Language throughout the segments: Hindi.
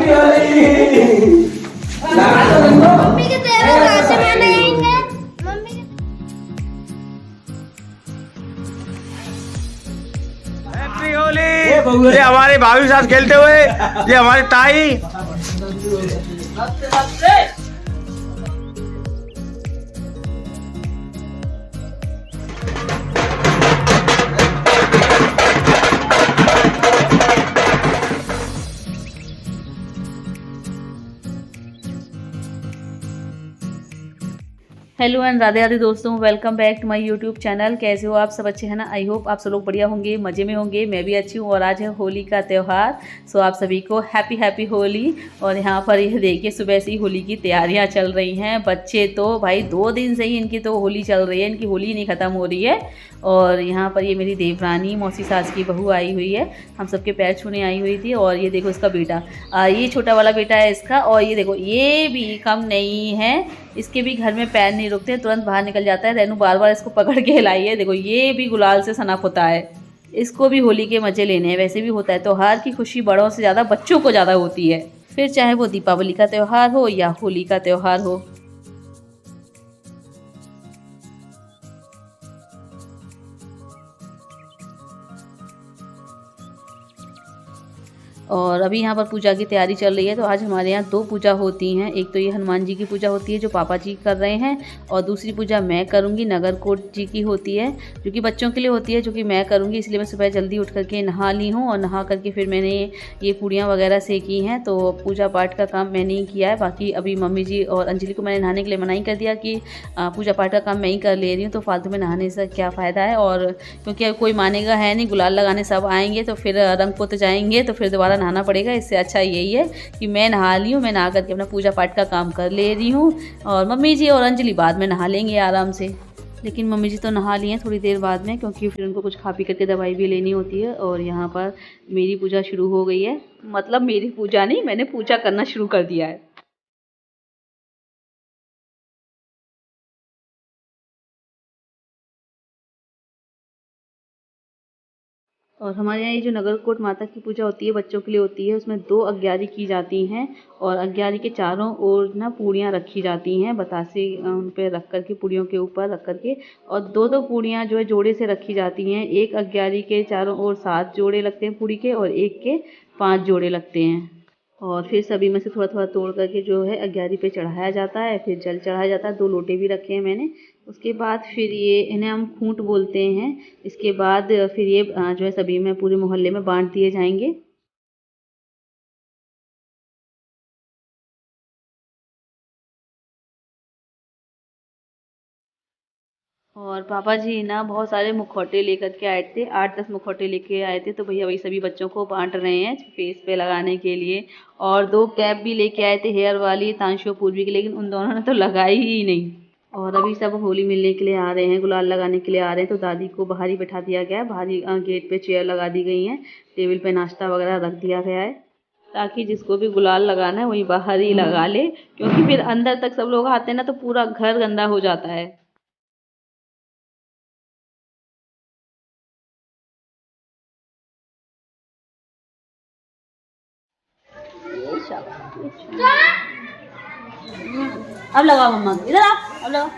मम्मी के तेवर कहाँ से मनाएंगे? मम्मी के हैप्पी होली। ये हमारे भाभी के साथ खेलते हुए ये हमारी ताई। हेलो एंड राधे राधे दोस्तों, welcome back to my YouTube channel. कैसे हो आप सब? अच्छे हैं ना? आई होप आप सब लोग बढ़िया होंगे, मज़े में होंगे। मैं भी अच्छी हूँ और आज है होली का त्यौहार। सो आप सभी को हैप्पी होली। और यहाँ पर ये देखिए सुबह से ही होली की तैयारियाँ चल रही हैं। बच्चे तो भाई 2 दिन से ही इनकी तो होली चल रही है, इनकी होली नहीं ख़त्म हो रही है। और यहाँ पर ये मेरी देवरानी मौसी सास की बहू आई हुई है, हम सबके पैर छूने आई हुई थी। और ये देखो इसका बेटा, ये छोटा वाला बेटा है इसका। और ये देखो ये भी कम नहीं है, इसके भी घर में पैर नहीं रुकते, तुरंत बाहर निकल जाता है। रेनू बार बार इसको पकड़ के हिलाई है। देखो ये भी गुलाल से सनक होता है, इसको भी होली के मज़े लेने हैं। वैसे भी होता है त्योहार की खुशी बड़ों से ज़्यादा बच्चों को ज़्यादा होती है, फिर चाहे वो दीपावली का त्यौहार हो या होली का त्यौहार हो। और अभी यहाँ पर पूजा की तैयारी चल रही है। तो आज हमारे यहाँ 2 पूजा होती हैं। एक तो ये हनुमान जी की पूजा होती है जो पापा जी कर रहे हैं, और दूसरी पूजा मैं करूँगी, नगरकोट जी की होती है जो कि बच्चों के लिए होती है, जो कि मैं करूँगी। इसलिए मैं सुबह जल्दी उठ करके नहा ली हूँ, और नहा करके फिर मैंने ये पूड़ियाँ वगैरह सेकी हैं। तो पूजा पाठ का काम मैंने ही किया है। बाकी अभी मम्मी जी और अंजलि को मैंने नहाने के लिए मना ही कर दिया कि पूजा पाठ का काम मैं ही कर ले रही हूँ, तो फालतू में नहाने से क्या फ़ायदा है। और क्योंकि अब कोई मानेगा है नहीं, गुलाल लगाने सब आएंगे तो फिर रंग पुत जाएंगे, तो फिर दोबारा नहाना पड़ेगा। इससे अच्छा यही है कि मैं नहा ली हूँ, मैं नहा करके अपना पूजा पाठ का काम कर ले रही हूँ, और मम्मी जी और अंजलि बाद में नहा लेंगे आराम से। लेकिन मम्मी जी तो नहा ली हैं थोड़ी देर बाद में, क्योंकि फिर उनको कुछ खा पी करके दवाई भी लेनी होती है। और यहाँ पर मेरी पूजा शुरू हो गई है, मतलब मेरी पूजा नहीं, मैंने पूजा करना शुरू कर दिया है। और हमारे यहाँ ये जो नगरकोट माता की पूजा होती है बच्चों के लिए होती है, उसमें 2 अग्यारी की जाती हैं, और अग्यारी के चारों ओर ना पूड़ियाँ रखी जाती हैं, बतासे उन पे रख करके, पूड़ियों के ऊपर रख करके। और 2 पूड़ियाँ जो है जोड़े से रखी जाती हैं। एक अग्यारी के चारों ओर 7 जोड़े लगते हैं पूड़ी के, और एक के 5 जोड़े लगते हैं। और फिर सभी में से थोड़ा थोड़ा तोड़ करके जो है अग्यारी पे चढ़ाया जाता है। फिर जल चढ़ाया जाता है। 2 लोटे भी रखे हैं मैंने। उसके बाद फिर ये इन्हें हम खूंट बोलते हैं। इसके बाद फिर ये जो है सभी में पूरे मोहल्ले में बांट दिए जाएंगे। और पापा जी ना बहुत सारे मुखौटे लेकर के आए थे, 8-10 मुखौटे लेके आए थे। तो भैया वही सभी बच्चों को बांट रहे हैं फेस पे लगाने के लिए। और 2 कैप भी लेके आए थे हेयर वाली, तांशु और पूर्वी की, लेकिन उन दोनों ने तो लगाई ही नहीं। और अभी सब होली मिलने के लिए आ रहे हैं, गुलाल लगाने के लिए आ रहे हैं। तो दादी को बाहर ही बैठा दिया गया है, बाहर ही गेट पे चेयर लगा दी गई हैं, टेबल पे नाश्ता वगैरह रख दिया गया है, ताकि जिसको भी गुलाल लगाना है वही बाहर ही लगा ले। क्योंकि फिर अंदर तक सब लोग आते हैं ना, तो पूरा घर गंदा हो जाता है। अब लगाओ मम्मा, इधर आओ, अब लगाओ।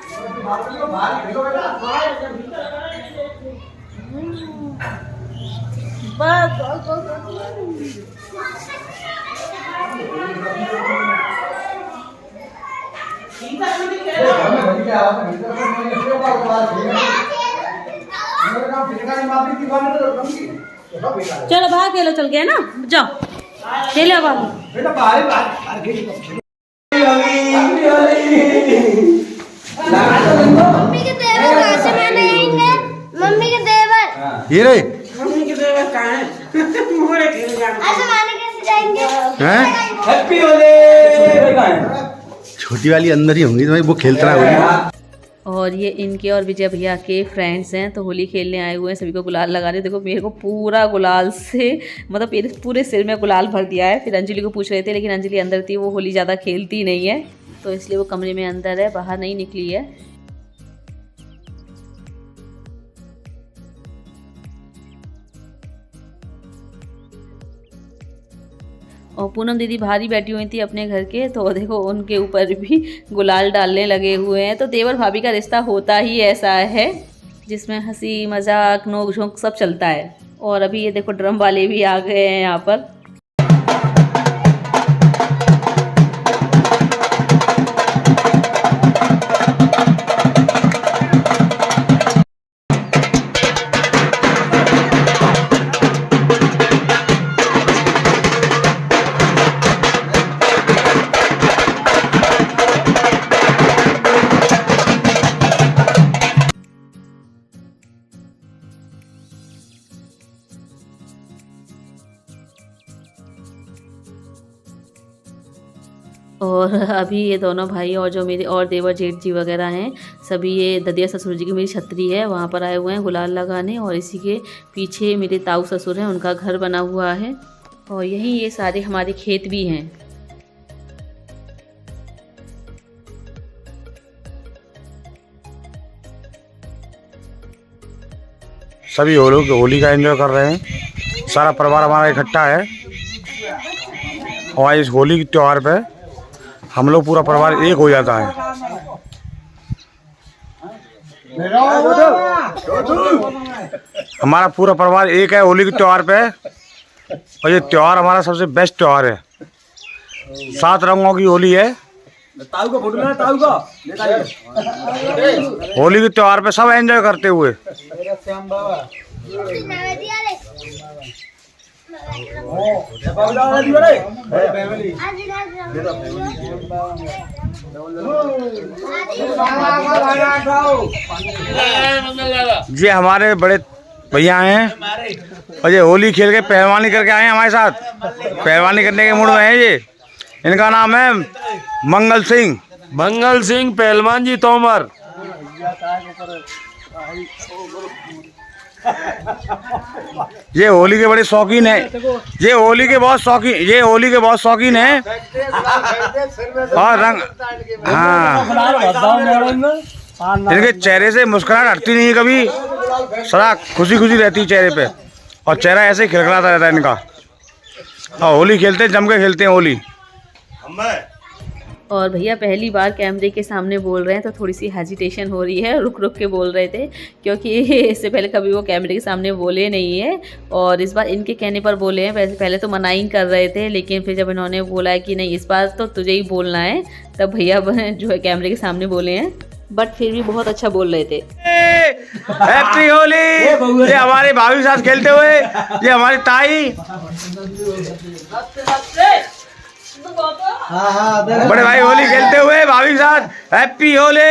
चलो बाहर खेलो, चल गया ना, जाओ खेलो बाहर। मम्मी के तेवर कहाँ से मनाएंगे? मम्मी के तेवर ये रे ऐसे माने कैसे जाएंगे? हैप्पी होली। छोटी वाली अंदर ही होंगी, तो वो खेलता रहा। और ये इनके और विजय भैया के फ्रेंड्स हैं, तो होली खेलने आए हुए हैं, सभी को गुलाल लगा रहे। देखो मेरे को पूरा गुलाल से, मतलब मेरे पूरे सिर में गुलाल भर दिया है। फिर अंजलि को पूछ रहे थे, लेकिन अंजलि अंदर थी, वो होली ज़्यादा खेलती नहीं है, तो इसलिए वो कमरे में अंदर है, बाहर नहीं निकली है। और पूनम दीदी बाहर ही बैठी हुई थी अपने घर के, तो देखो उनके ऊपर भी गुलाल डालने लगे हुए हैं। तो देवर भाभी का रिश्ता होता ही ऐसा है जिसमें हंसी मजाक नोक झोंक सब चलता है। और अभी ये देखो ड्रम वाले भी आ गए हैं यहाँ पर। और अभी ये दोनों भाई और जो मेरे और देवर जेठ जी वगैरह हैं, सभी ये ददिया ससुर जी की मेरी छतरी है वहाँ पर आए हुए हैं गुलाल लगाने। और इसी के पीछे मेरे ताऊ ससुर हैं, उनका घर बना हुआ है। और यहीं ये सारे हमारे खेत भी हैं। सभी होली का एंजॉय कर रहे हैं। सारा परिवार हमारा इकट्ठा है और इस होली के त्यौहार पे हम लोग पूरा परिवार एक हो जाता है। हमारा पूरा परिवार एक है होली के त्यौहार पे। और ये त्यौहार हमारा सबसे बेस्ट त्यौहार है। 7 रंगों की होली है। होली के त्यौहार पे सब एंजॉय करते हुए। ये हमारे बड़े भैया हैं और ये होली खेल के पहलवानी करके आए हैं हमारे साथ। पहलवानी करने के मूड में है ये। इनका नाम है मंगल सिंह पहलवान जी तोमर। ये होली के बड़े शौकीन है। ये होली के बहुत शौकीन है। और रंग हाँ, इनके चेहरे से मुस्कुराहट हटती नहीं है कभी। सदा खुशी रहती है चेहरे पे और चेहरा ऐसे ही खिलखिलाता रहता है इनका। और होली खेलते हैं, जम के खेलते हैं होली। और भैया पहली बार कैमरे के सामने बोल रहे हैं तो थोड़ी सी हेजिटेशन हो रही है, रुक के बोल रहे थे क्योंकि इससे पहले कभी वो कैमरे के सामने बोले नहीं है और इस बार इनके कहने पर बोले हैं। वैसे पहले तो मनाही कर रहे थे, लेकिन फिर जब इन्होंने बोला है कि नहीं इस बार तो तुझे ही बोलना है, तब भैया जो है कैमरे के सामने बोले हैं। बट फिर भी बहुत अच्छा बोल रहे थे। हैप्पी होली। ये हमारे भाभी के साथ खेलते हुए, ये हमारी ताई बड़े भाई होली खेलते हुए भाभी के साथ। हैप्पी होली।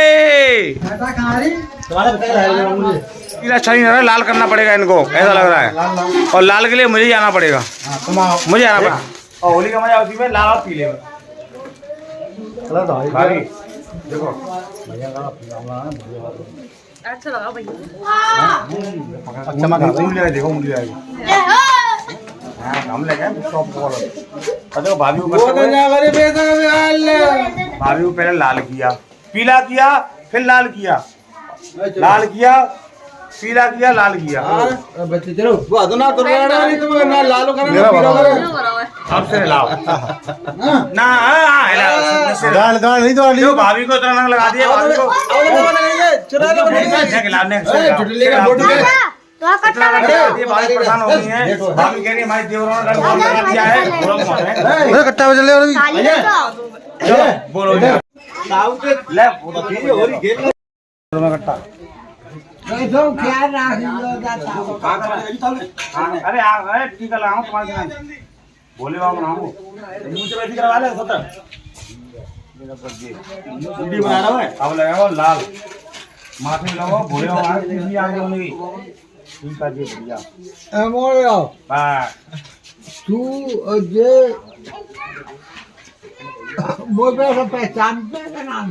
अच्छा नहीं लग रहा, लाल करना पड़ेगा इनको, ऐसा लग रहा है। और लाल के लिए मुझे ही आना पड़ेगा, मुझे आना पड़ेगा। और होली का मजा उसी में लाल और पीले में। देखो अच्छा लगा भैया। देखो उंगली आएगी। हम लगे देखो भाभी को पहले लाल किया, पीला किया, फिर लाल किया, पीला किया, लाल किया। अब से लाओ ना नहीं भाभी को इतना रंग लगा दिया। भाभी को परेशान हो गई है। भाभी कह रही हमारी देवरों ने रंग लगा दिया है। कट्टा बजले बोलो अरे टीका लगाऊं तुम्हारे बोले बाबू बनाऊं मुझे वैसे करवा ले बना रहा है। अब लगाओ लाल माथे लगाओ भोले बाबा आगे होंगी। ठीक है जी भैया तू ये पहचानते का नाम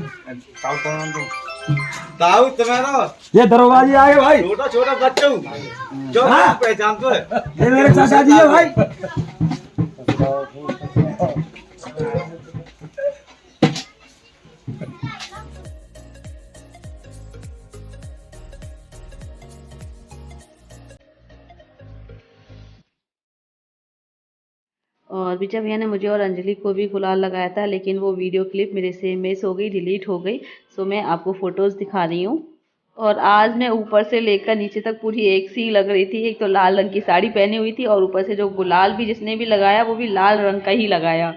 ताऊ तुम्हारा ये दरोगा जी आए भाई। छोटा बच्चों जो पहचानते है ये मेरे चाचा जी है भाई। और भी विजय भैया ने मुझे और अंजलि को भी गुलाल लगाया था, लेकिन वो वीडियो क्लिप मेरे से मिस हो गई, डिलीट हो गई। सो मैं आपको फ़ोटोज़ दिखा रही हूँ। और आज मैं ऊपर से लेकर नीचे तक पूरी एक सी लग रही थी। एक तो लाल रंग की साड़ी पहनी हुई थी और ऊपर से जो गुलाल भी जिसने भी लगाया वो भी लाल रंग का ही लगाया।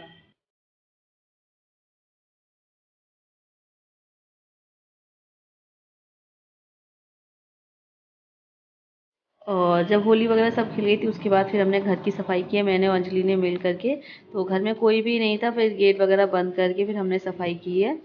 और जब होली वगैरह सब खिल गई थी उसके बाद फिर हमने घर की सफाई की है, मैंने और अंजलि ने मिल करके। तो घर में कोई भी नहीं था, फिर गेट वगैरह बंद करके फिर हमने सफाई की है।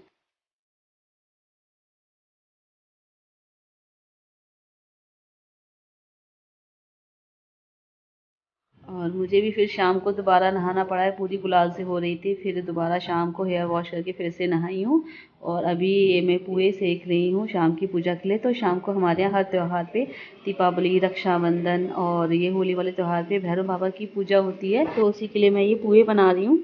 और मुझे भी फिर शाम को दोबारा नहाना पड़ा है, पूरी गुलाल से हो रही थी। फिर दोबारा शाम को हेयर वॉश करके फिर से नहाई हूँ। और अभी ये मैं पुए सेक रही हूँ शाम की पूजा के लिए। तो शाम को हमारे यहाँ हर त्यौहार पे, दीपावली, रक्षाबंधन और ये होली वाले त्यौहार पे भैरव बाबा की पूजा होती है। तो उसी के लिए मैं ये पुए बना रही हूँ।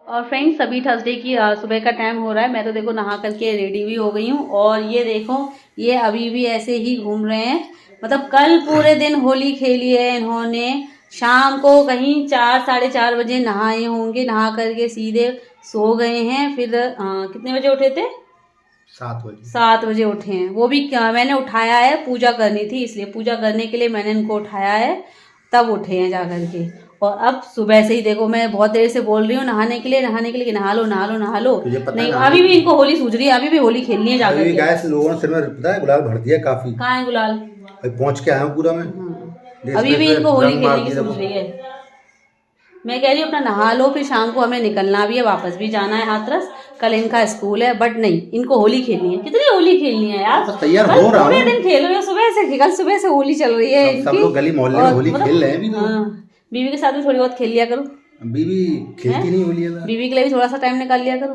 और फ्रेंड्स, अभी थर्सडे की सुबह का टाइम हो रहा है। मैं तो देखो नहा करके रेडी भी हो गई हूँ। और ये देखो, ये अभी भी ऐसे ही घूम रहे हैं। मतलब कल पूरे दिन होली खेली है इन्होंने। शाम को कहीं 4 साढ़े 4 बजे नहाए होंगे, नहा करके सीधे सो गए हैं। फिर कितने बजे उठे थे? 7 बजे उठे हैं। वो भी मैंने उठाया है, पूजा करनी थी इसलिए, पूजा करने के लिए मैंने इनको उठाया है, तब उठे हैं जा करके। और अब सुबह से ही देखो, मैं बहुत देर से बोल रही हूँ नहाने के लिए कि नहा लो नहा लो नहा लो। नहीं, अभी भी इनको होली सूझ रही है, अभी भी होली खेलनी है जाकर के। गाइस, लोगों ने सिर में पता है गुलाल भर दिया काफी। कहाँ है गुलाल? पहुंच के आया हूँ पूरा मैं। अभी भी इनको होली खेलने की सूझ रही है। मैं कह रही हूँ अपना नहा लो, फिर शाम को हमें निकलना भी है, वापस भी जाना है हाथरस। कल इनका स्कूल है, बट नहीं, इनको होली खेलनी है। कितनी होली खेलनी है यार, तैयार हो रहा हूँ। पूरे दिन खेल रहे हो, कल सुबह से होली चल रही है। सब लोग गली मोहल्ले में होली खेल रहे हैं। बीवी के साथ भी थोड़ी बहुत खेल लिया करो। बीवी खेलती नहीं होली। बीवी के लिए भी थोड़ा सा टाइम निकाल लिया करो।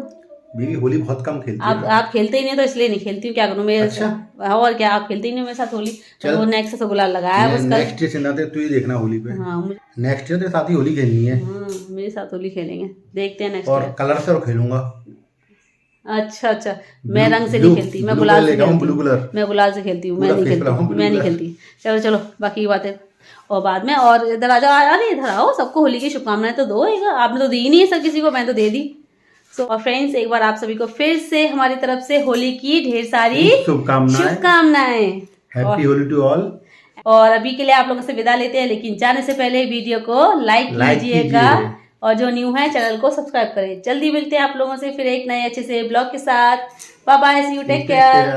बीवी होली बहुत कम खेलती है। आप खेलते ही नहीं तो इसलिए नहीं खेलती हूँ, क्या करूँ मेरे। अच्छा। और क्या, आप खेलते ही नहीं मेरे साथ होली। तो नेक्स्ट से गुलाल लगाया बस। नेक्स्ट डे से तू ही देखना होली पे। हाँ, नेक्स्ट डे तेरे साथ ही होली खेलनी है। मेरे साथ होली खेलेंगे, देखते हैं नेक्स्ट। और कलर से खेलूंगा। अच्छा, मैं रंग से नहीं खेलती, मैं गुलाल से खेलती हूँ। मैं गुलाल से खेलती हूँ, मैं नहीं खेलती। चलो बाकी की बातें और बाद में। और इधर आ जाओ, अरे इधर आओ, सबको होली की शुभकामनाएं तो दो। आपने तो दी ही नहीं है सब किसी को, मैं तो दे दी। और फ्रेंड्स, एक बार आप सभी को फिर से हमारी तरफ से होली की ढेर सारी शुभकामनाएं। Happy Holi to all. और अभी के लिए आप लोगों से विदा लेते हैं, लेकिन जाने से पहले वीडियो को लाइक कीजिएगा और जो न्यू है चैनल को सब्सक्राइब करें। जल्दी मिलते हैं आप लोगों से फिर एक नए अच्छे से ब्लॉग के साथ। Bye bye, see you, take care.